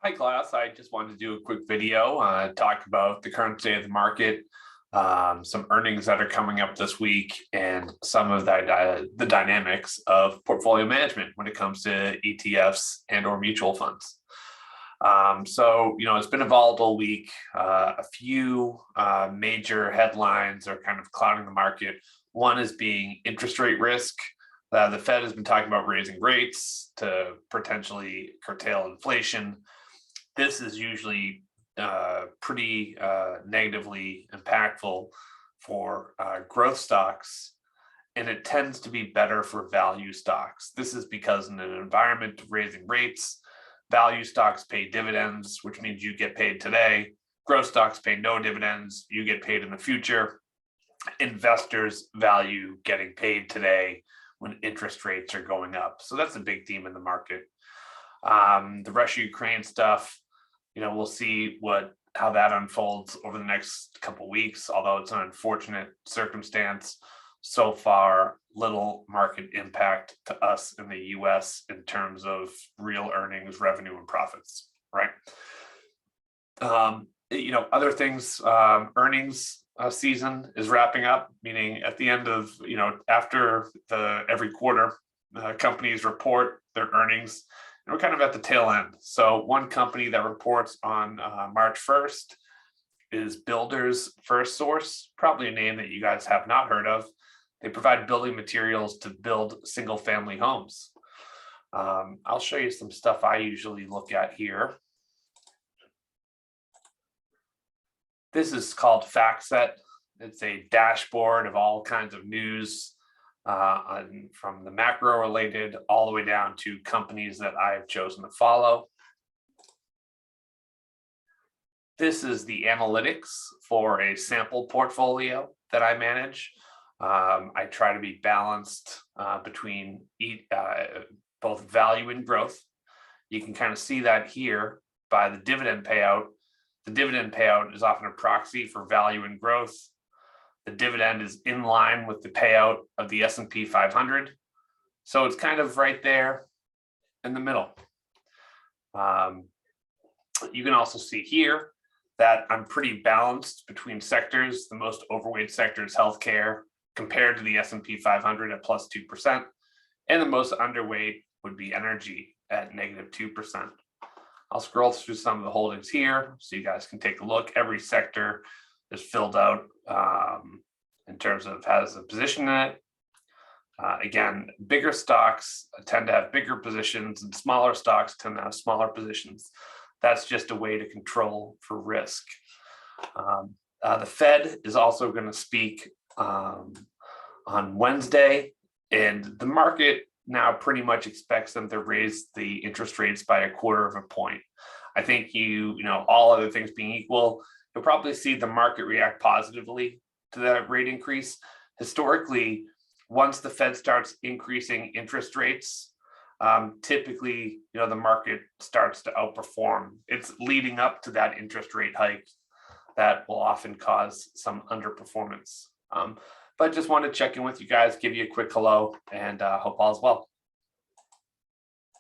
Hi, class. I just wanted to do a quick video, talk about the current state of the market, some earnings that are coming up this week, and some of the dynamics of portfolio management when it comes to ETFs and or mutual funds. It's been a volatile week. A few major headlines are kind of clouding the market. One is being interest rate risk. The Fed has been talking about raising rates to potentially curtail inflation. This is usually pretty negatively impactful for growth stocks, and it tends to be better for value stocks. This is because in an environment of raising rates, value stocks pay dividends, which means you get paid today. Growth stocks pay no dividends, you get paid in the future. Investors value getting paid today when interest rates are going up. So that's a big theme in the market. The Russia-Ukraine stuff, we'll see how that unfolds over the next couple of weeks, although it's an unfortunate circumstance. So far, little market impact to us in the US in terms of real earnings, revenue, and profits, right? Other things, earnings season is wrapping up, meaning at the end of, after every quarter, companies report their earnings. And we're kind of at the tail end. So one company that reports on March 1st is Builders First Source, probably a name that you guys have not heard of. They provide building materials to build single family homes. I'll show you some stuff I usually look at here. This is called FactSet. It's a dashboard of all kinds of news from the macro related all the way down to companies that I've chosen to follow. This is the analytics for a sample portfolio that I manage. I try to be balanced between both value and growth. You can kind of see that here by the dividend payout. The dividend payout is often a proxy for value and growth. The dividend is in line with the payout of the S&P 500. So it's kind of right there in the middle. You can also see here that I'm pretty balanced between sectors. The most overweight sector is healthcare compared to the S&P 500 at plus 2%. And the most underweight would be energy at negative 2%. I'll scroll through some of the holdings here so you guys can take a look. Every sector is filled out in terms of has a position in it. Again, bigger stocks tend to have bigger positions and smaller stocks tend to have smaller positions. That's just a way to control for risk. The Fed is also going to speak on Wednesday, and the market now pretty much expects them to raise the interest rates by 1/4 point. I think all other things being equal, you'll probably see the market react positively to that rate increase. Historically, once the Fed starts increasing interest rates, typically, the market starts to outperform. It's leading up to that interest rate hike that will often cause some underperformance. But just want to check in with you guys, give you a quick hello, and hope all is well.